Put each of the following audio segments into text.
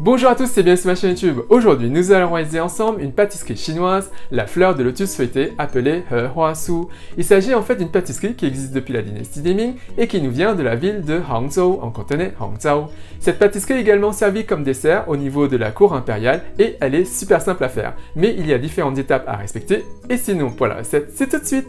Bonjour à tous et bienvenue sur ma chaîne YouTube. Aujourd'hui, nous allons réaliser ensemble une pâtisserie chinoise, la fleur de lotus feuilletée, appelée He Hua Su. Il s'agit en fait d'une pâtisserie qui existe depuis la dynastie des Ming et qui nous vient de la ville de Hangzhou, en cantonais Hangzhou. Cette pâtisserie est également servie comme dessert au niveau de la cour impériale et elle est super simple à faire. Mais il y a différentes étapes à respecter et sinon, pour la recette, c'est tout de suite.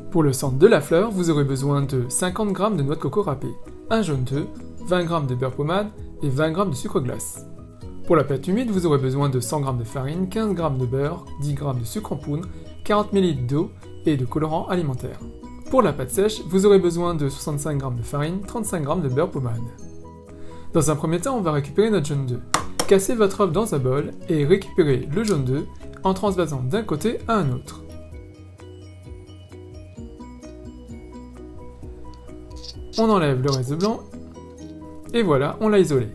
Pour le centre de la fleur, vous aurez besoin de 50 g de noix de coco râpée, un jaune d'œuf, 20 g de beurre pommade et 20 g de sucre glace. Pour la pâte humide, vous aurez besoin de 100 g de farine, 15 g de beurre, 10 g de sucre en poudre, 40 ml d'eau et de colorant alimentaire. Pour la pâte sèche, vous aurez besoin de 65 g de farine, 35 g de beurre pommade. Dans un premier temps, on va récupérer notre jaune d'œuf. Cassez votre œuf dans un bol et récupérez le jaune d'œuf en transvasant d'un côté à un autre. On enlève le reste de blanc et voilà, on l'a isolé.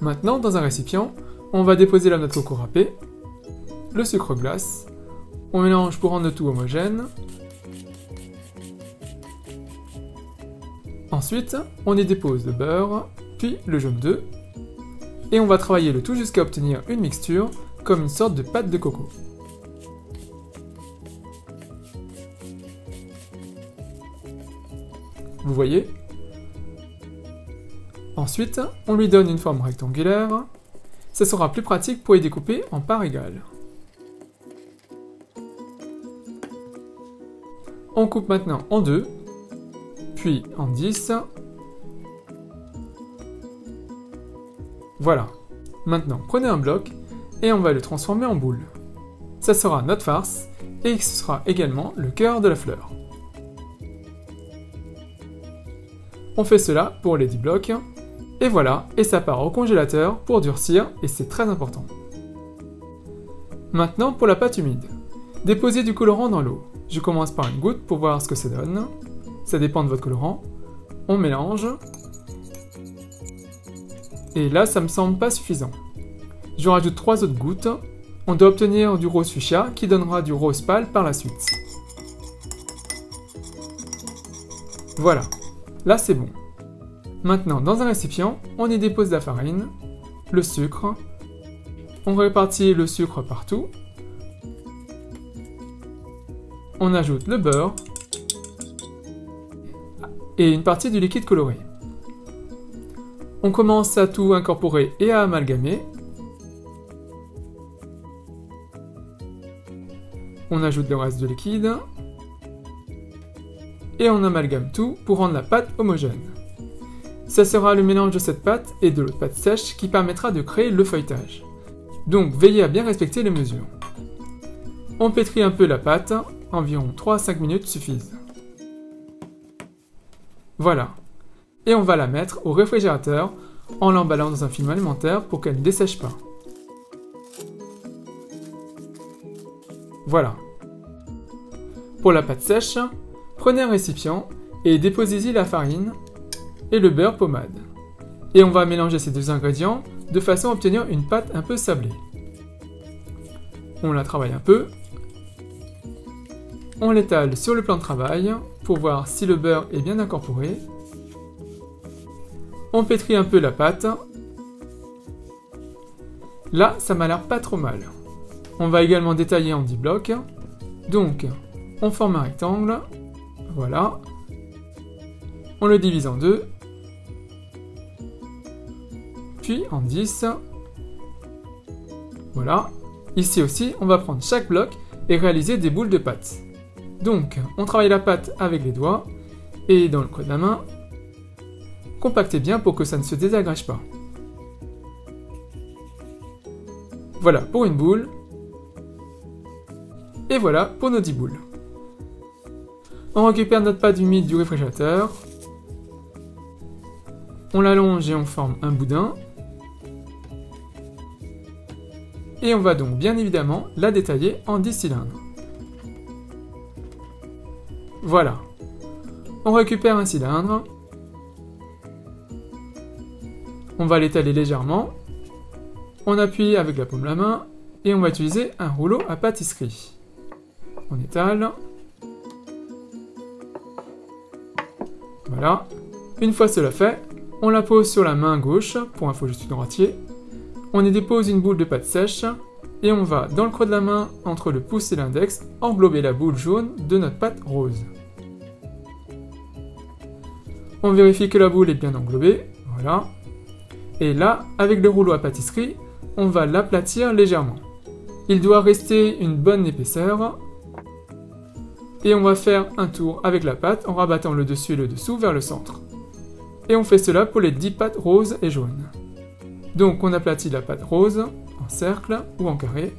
Maintenant, dans un récipient, on va déposer la noix de coco râpée, le sucre glace, on mélange pour rendre le tout homogène. Ensuite, on y dépose le beurre, puis le jaune d'œuf, et on va travailler le tout jusqu'à obtenir une mixture comme une sorte de pâte de coco. Vous voyez? Ensuite, on lui donne une forme rectangulaire. Ça sera plus pratique pour y découper en parts égales. On coupe maintenant en 2, puis en 10. Voilà. Maintenant, prenez un bloc et on va le transformer en boule. Ça sera notre farce et ce sera également le cœur de la fleur. On fait cela pour les 10 blocs. Et voilà, et ça part au congélateur pour durcir, et c'est très important. Maintenant pour la pâte humide. Déposez du colorant dans l'eau. Je commence par une goutte pour voir ce que ça donne. Ça dépend de votre colorant. On mélange. Et là, ça me semble pas suffisant. Je rajoute 3 autres gouttes. On doit obtenir du rose fuchsia qui donnera du rose pâle par la suite. Voilà, là c'est bon. Maintenant, dans un récipient, on y dépose la farine, le sucre, on répartit le sucre partout, on ajoute le beurre et une partie du liquide coloré. On commence à tout incorporer et à amalgamer. On ajoute le reste de liquide et on amalgame tout pour rendre la pâte homogène. Ça sera le mélange de cette pâte et de l'autre pâte sèche qui permettra de créer le feuilletage. Donc veillez à bien respecter les mesures. On pétrit un peu la pâte, environ 3 à 5 minutes suffisent. Voilà. Et on va la mettre au réfrigérateur en l'emballant dans un film alimentaire pour qu'elle ne dessèche pas. Voilà. Pour la pâte sèche, prenez un récipient et déposez-y la farine et le beurre pommade. Et on va mélanger ces deux ingrédients de façon à obtenir une pâte un peu sablée. On la travaille un peu. On l'étale sur le plan de travail pour voir si le beurre est bien incorporé. On pétrit un peu la pâte. Là, ça m'a l'air pas trop mal. On va également détailler en 10 blocs. Donc, on forme un rectangle. Voilà. On le divise en 2. Puis en 10. Voilà. Ici aussi, on va prendre chaque bloc et réaliser des boules de pâte. Donc, on travaille la pâte avec les doigts et dans le creux de la main. Compactez bien pour que ça ne se désagrège pas. Voilà pour une boule. Et voilà pour nos 10 boules. On récupère notre pâte humide du réfrigérateur. On l'allonge et on forme un boudin. Et on va donc bien évidemment la détailler en 10 cylindres. Voilà. On récupère un cylindre. On va l'étaler légèrement. On appuie avec la paume de la main et on va utiliser un rouleau à pâtisserie. On étale. Voilà. Une fois cela fait, On la pose sur la main gauche, pour info je suis droitier. On y dépose une boule de pâte sèche et on va, dans le creux de la main, entre le pouce et l'index, englober la boule jaune de notre pâte rose. On vérifie que la boule est bien englobée, voilà. Et là, avec le rouleau à pâtisserie, on va l'aplatir légèrement. Il doit rester une bonne épaisseur. Et on va faire un tour avec la pâte en rabattant le dessus et le dessous vers le centre. Et on fait cela pour les 10 pâtes roses et jaunes. Donc on aplatit la pâte rose en cercle ou en carré.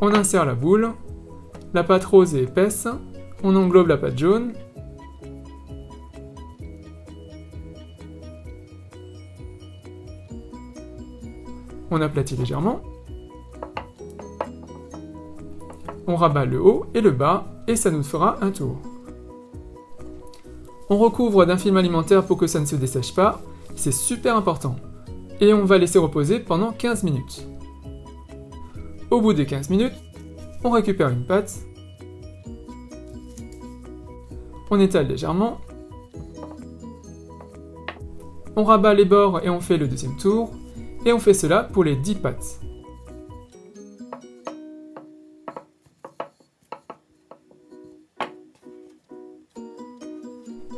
On insère la boule. La pâte rose est épaisse. On englobe la pâte jaune. On aplatit légèrement. On rabat le haut et le bas et ça nous fera un tour. On recouvre d'un film alimentaire pour que ça ne se dessèche pas, c'est super important. Et on va laisser reposer pendant 15 minutes. Au bout des 15 minutes, on récupère une pâte. On étale légèrement. On rabat les bords et on fait le deuxième tour. Et on fait cela pour les 10 pâtes.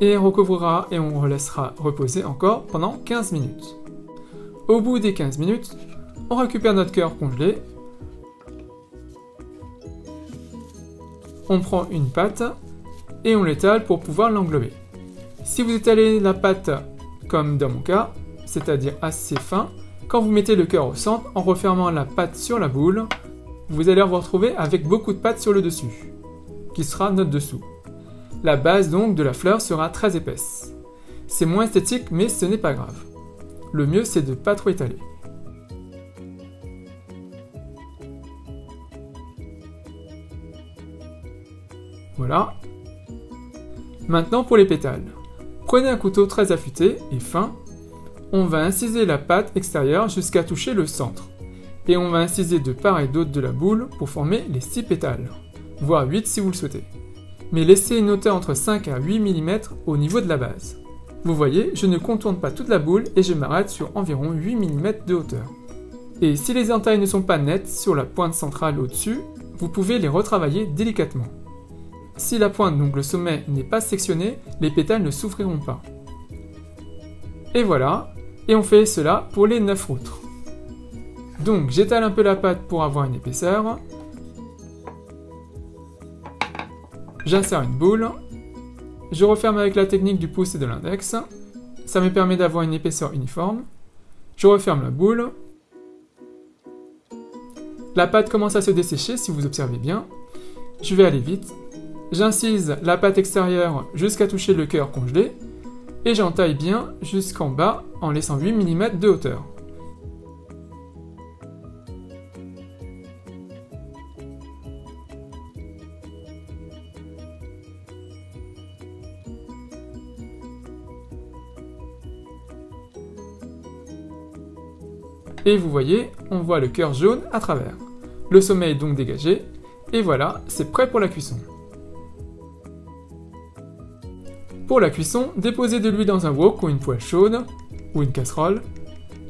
Et on recouvrira et on laissera reposer encore pendant 15 minutes. Au bout des 15 minutes, on récupère notre cœur congelé. On prend une pâte et on l'étale pour pouvoir l'englober. Si vous étalez la pâte comme dans mon cas, c'est-à-dire assez fin, quand vous mettez le cœur au centre, en refermant la pâte sur la boule, vous allez vous retrouver avec beaucoup de pâte sur le dessus, qui sera notre dessous. La base donc de la fleur sera très épaisse. C'est moins esthétique, mais ce n'est pas grave. Le mieux c'est de ne pas trop étaler. Voilà. Maintenant pour les pétales. Prenez un couteau très affûté et fin. On va inciser la pâte extérieure jusqu'à toucher le centre. Et on va inciser de part et d'autre de la boule pour former les 6 pétales, voire 8 si vous le souhaitez. Mais laissez une hauteur entre 5 à 8 mm au niveau de la base. Vous voyez, je ne contourne pas toute la boule et je m'arrête sur environ 8 mm de hauteur. Et si les entailles ne sont pas nettes sur la pointe centrale au-dessus, vous pouvez les retravailler délicatement. Si la pointe, donc le sommet, n'est pas sectionnée, les pétales ne souffriront pas. Et voilà, et on fait cela pour les 9 autres. Donc j'étale un peu la pâte pour avoir une épaisseur. J'insère une boule. Je referme avec la technique du pouce et de l'index. Ça me permet d'avoir une épaisseur uniforme. Je referme la boule. La pâte commence à se dessécher si vous observez bien. Je vais aller vite. J'incise la pâte extérieure jusqu'à toucher le cœur congelé. Et j'entaille bien jusqu'en bas en laissant 8 mm de hauteur. Et vous voyez, on voit le cœur jaune à travers. Le sommet est donc dégagé, et voilà, c'est prêt pour la cuisson. Pour la cuisson, déposez de l'huile dans un wok ou une poêle chaude, ou une casserole.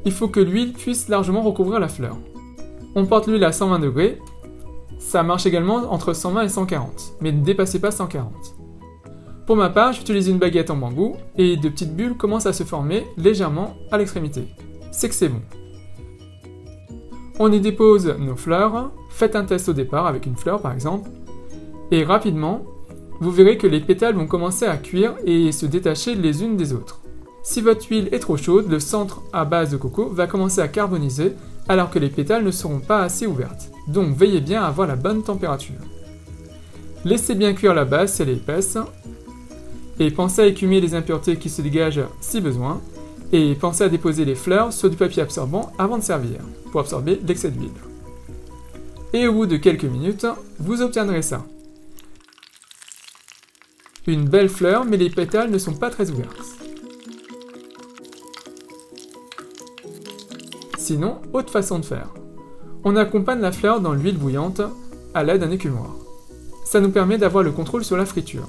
Il faut que l'huile puisse largement recouvrir la fleur. On porte l'huile à 120 degrés, ça marche également entre 120 et 140, mais ne dépassez pas 140. Pour ma part, j'utilise une baguette en bambou, et de petites bulles commencent à se former légèrement à l'extrémité. C'est que c'est bon. On y dépose nos fleurs, faites un test au départ avec une fleur par exemple, et rapidement, vous verrez que les pétales vont commencer à cuire et se détacher les unes des autres. Si votre huile est trop chaude, le centre à base de coco va commencer à carboniser alors que les pétales ne seront pas assez ouvertes. Donc veillez bien à avoir la bonne température. Laissez bien cuire la base si elle est épaisse, et pensez à écumer les impuretés qui se dégagent si besoin, et pensez à déposer les fleurs sur du papier absorbant avant de servir, pour absorber l'excès d'huile. Et au bout de quelques minutes, vous obtiendrez ça. Une belle fleur, mais les pétales ne sont pas très ouverts. Sinon, autre façon de faire. On accompagne la fleur dans l'huile bouillante à l'aide d'un écumoire. ça nous permet d'avoir le contrôle sur la friture.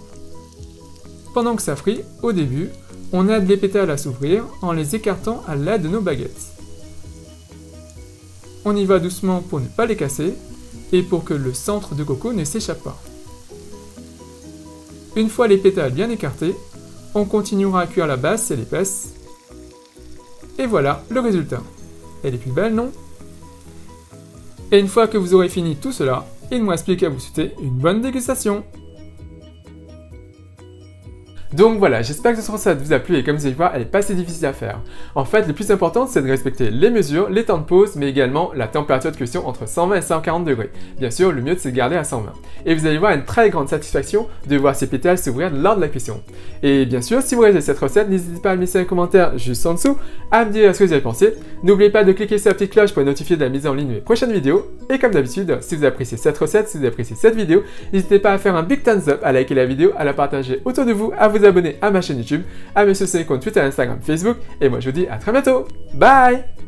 Pendant que ça frit, au début, on aide les pétales à s'ouvrir en les écartant à l'aide de nos baguettes. On y va doucement pour ne pas les casser et pour que le centre de coco ne s'échappe pas. Une fois les pétales bien écartés, on continuera à cuire la base si elle est épaisse. Et voilà le résultat. Elle est plus belle, non? Et une fois que vous aurez fini tout cela, il ne me reste plus qu'à vous souhaiter une bonne dégustation. Donc voilà, j'espère que cette recette vous a plu et comme vous allez voir, elle n'est pas si difficile à faire. En fait, le plus important, c'est de respecter les mesures, les temps de pause, mais également la température de cuisson entre 120 et 140 degrés. Bien sûr, le mieux c'est de garder à 120. Et vous allez voir une très grande satisfaction de voir ces pétales s'ouvrir lors de la cuisson. Et bien sûr, si vous regardez cette recette, n'hésitez pas à me laisser un commentaire juste en dessous, à me dire ce que vous avez pensé. N'oubliez pas de cliquer sur la petite cloche pour être notifié de la mise en ligne de mes prochaines vidéos. Et comme d'habitude, si vous appréciez cette recette, si vous appréciez cette vidéo, n'hésitez pas à faire un big thumbs up, à liker la vidéo, à la partager autour de vous, à vous abonner à ma chaîne YouTube, à me suivre sur les comptes Twitter, Instagram, Facebook, et moi je vous dis à très bientôt. Bye!